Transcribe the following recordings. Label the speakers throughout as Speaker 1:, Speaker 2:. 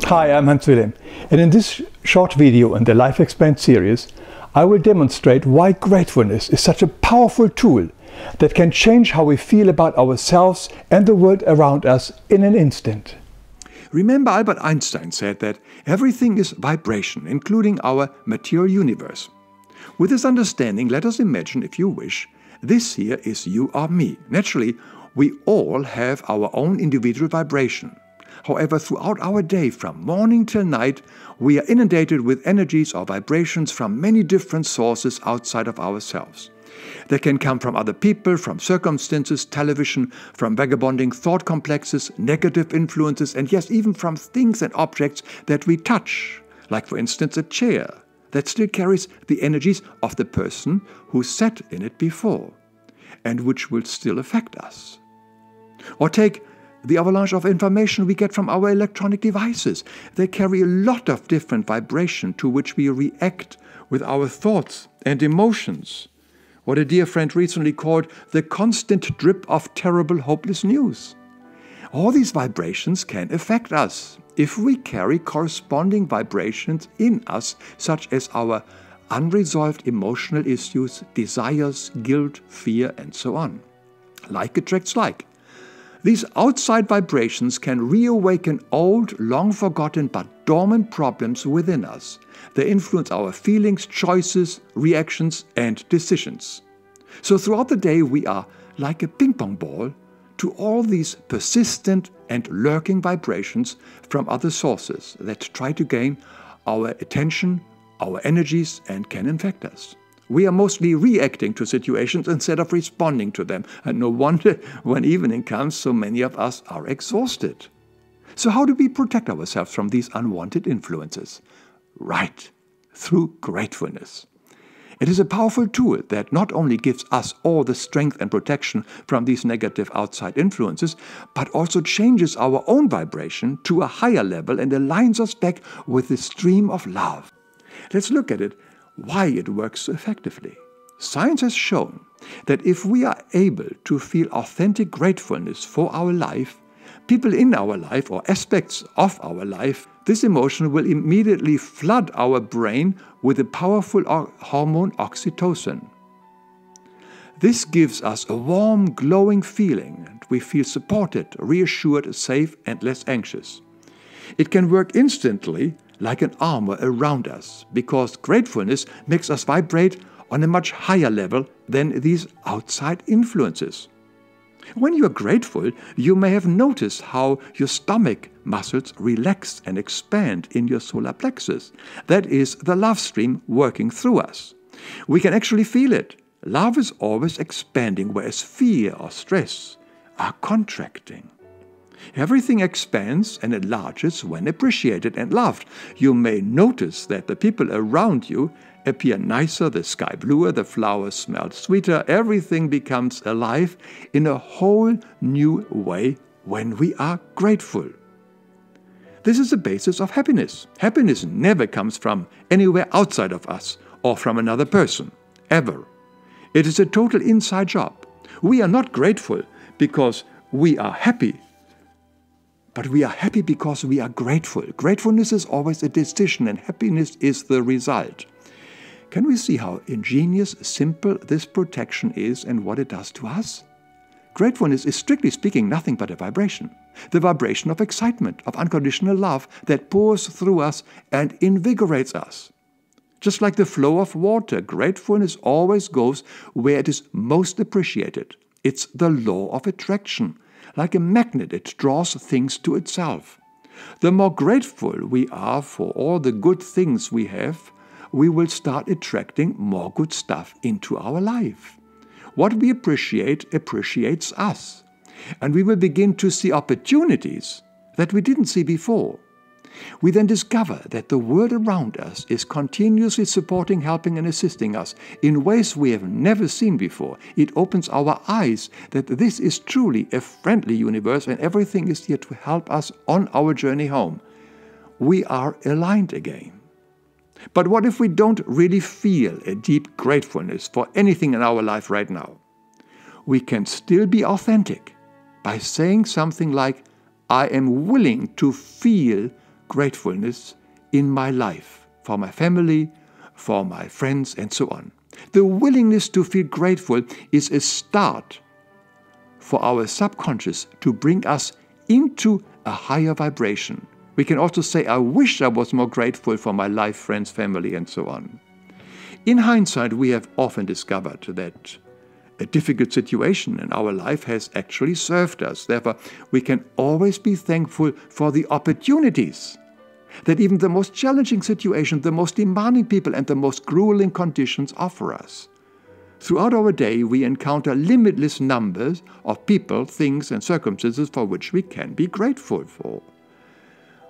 Speaker 1: Hi, I'm Wilhelm, and in this short video in the Life Expand series, I will demonstrate why gratefulness is such a powerful tool that can change how we feel about ourselves and the world around us in an instant.
Speaker 2: Remember, Albert Einstein said that everything is vibration, including our material universe. With this understanding, let us imagine, if you wish, this here is you or me. Naturally, we all have our own individual vibration. However, throughout our day, from morning till night, we are inundated with energies or vibrations from many different sources outside of ourselves. They can come from other people, from circumstances, television, from vagabonding thought complexes, negative influences, and yes, even from things and objects that we touch, like for instance a chair that still carries the energies of the person who sat in it before, and which will still affect us. Or take the avalanche of information we get from our electronic devices. They carry a lot of different vibration to which we react with our thoughts and emotions. What a dear friend recently called the constant drip of terrible, hopeless news. All these vibrations can affect us if we carry corresponding vibrations in us, such as our unresolved emotional issues, desires, guilt, fear, and so on. Like attracts like. These outside vibrations can reawaken old, long-forgotten but dormant problems within us. They influence our feelings, choices, reactions, and decisions. So throughout the day we are like a ping-pong ball to all these persistent and lurking vibrations from other sources that try to gain our attention, our energies, and can infect us. We are mostly reacting to situations instead of responding to them, and no wonder when evening comes so many of us are exhausted. So how do we protect ourselves from these unwanted influences? Right, through gratefulness. It is a powerful tool that not only gives us all the strength and protection from these negative outside influences, but also changes our own vibration to a higher level and aligns us back with the stream of love. Let's look at it, why it works so effectively. Science has shown that if we are able to feel authentic gratefulness for our life, people in our life or aspects of our life, this emotion will immediately flood our brain with the powerful hormone oxytocin. This gives us a warm, glowing feeling, and we feel supported, reassured, safe, and less anxious. It can work instantly like an armor around us, because gratefulness makes us vibrate on a much higher level than these outside influences. When you are grateful, you may have noticed how your stomach muscles relax and expand in your solar plexus. That is the love stream working through us. We can actually feel it. Love is always expanding, whereas fear or stress are contracting. Everything expands and enlarges when appreciated and loved. You may notice that the people around you appear nicer, the sky bluer, the flowers smell sweeter, everything becomes alive in a whole new way when we are grateful. This is the basis of happiness. Happiness never comes from anywhere outside of us or from another person, ever. It is a total inside job. We are not grateful because we are happy, but we are happy because we are grateful. Gratefulness is always a decision, and happiness is the result. Can we see how ingenious, simple this protection is and what it does to us? Gratefulness is, strictly speaking, nothing but a vibration. The vibration of excitement, of unconditional love that pours through us and invigorates us. Just like the flow of water, gratefulness always goes where it is most appreciated. It's the law of attraction. Like a magnet, it draws things to itself. The more grateful we are for all the good things we have, we will start attracting more good stuff into our life. What we appreciate appreciates us, and we will begin to see opportunities that we didn't see before. We then discover that the world around us is continuously supporting, helping, and assisting us in ways we have never seen before. It opens our eyes that this is truly a friendly universe and everything is here to help us on our journey home. We are aligned again. But what if we don't really feel a deep gratefulness for anything in our life right now? We can still be authentic by saying something like, I am willing to feel gratefulness in my life, for my family, for my friends, and so on. The willingness to feel grateful is a start for our subconscious to bring us into a higher vibration. We can also say, I wish I was more grateful for my life, friends, family, and so on. In hindsight, we have often discovered that a difficult situation in our life has actually served us. Therefore, we can always be thankful for the opportunities that even the most challenging situation, the most demanding people, and the most grueling conditions offer us. Throughout our day, we encounter limitless numbers of people, things, and circumstances for which we can be grateful for.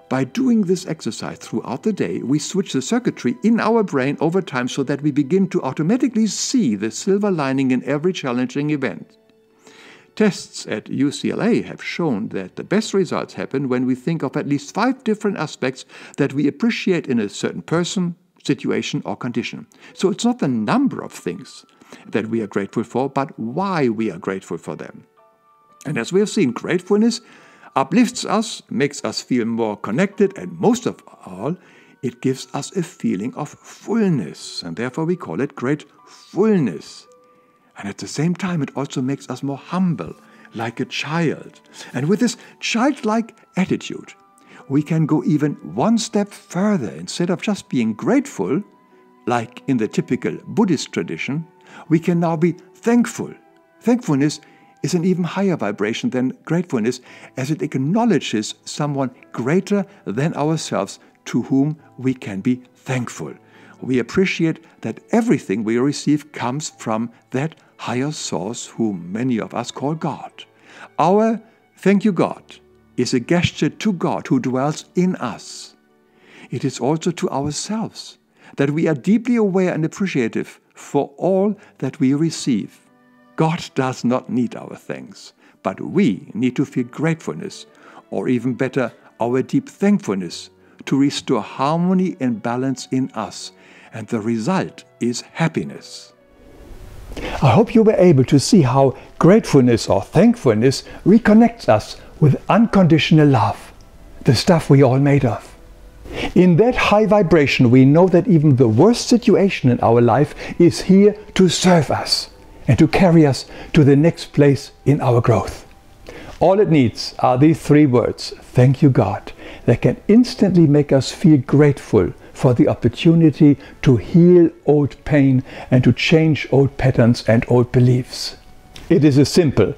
Speaker 2: By doing this exercise throughout the day, we switch the circuitry in our brain over time so that we begin to automatically see the silver lining in every challenging event. Tests at UCLA have shown that the best results happen when we think of at least 5 different aspects that we appreciate in a certain person, situation, or condition. So it's not the number of things that we are grateful for, but why we are grateful for them. And as we have seen, gratefulness uplifts us, makes us feel more connected, and most of all, it gives us a feeling of fullness, and therefore we call it gratefulness. And at the same time, it also makes us more humble, like a child. And with this childlike attitude, we can go even one step further. Instead of just being grateful, like in the typical Buddhist tradition, we can now be thankful. Thankfulness is an even higher vibration than gratefulness, as it acknowledges someone greater than ourselves to whom we can be thankful. We appreciate that everything we receive comes from that higher source whom many of us call God. Our thank you God is a gesture to God who dwells in us. It is also to ourselves that we are deeply aware and appreciative for all that we receive. God does not need our thanks, but we need to feel gratefulness, or even better, our deep thankfulness, to restore harmony and balance in us, and the result is happiness.
Speaker 1: I hope you were able to see how gratefulness or thankfulness reconnects us with unconditional love, the stuff we all made of. In that high vibration, we know that even the worst situation in our life is here to serve us and to carry us to the next place in our growth. All it needs are these 3 words, thank you God, that can instantly make us feel grateful for the opportunity to heal old pain and to change old patterns and old beliefs. It is a simple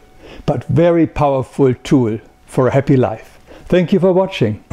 Speaker 1: but very powerful tool for a happy life. Thank you for watching.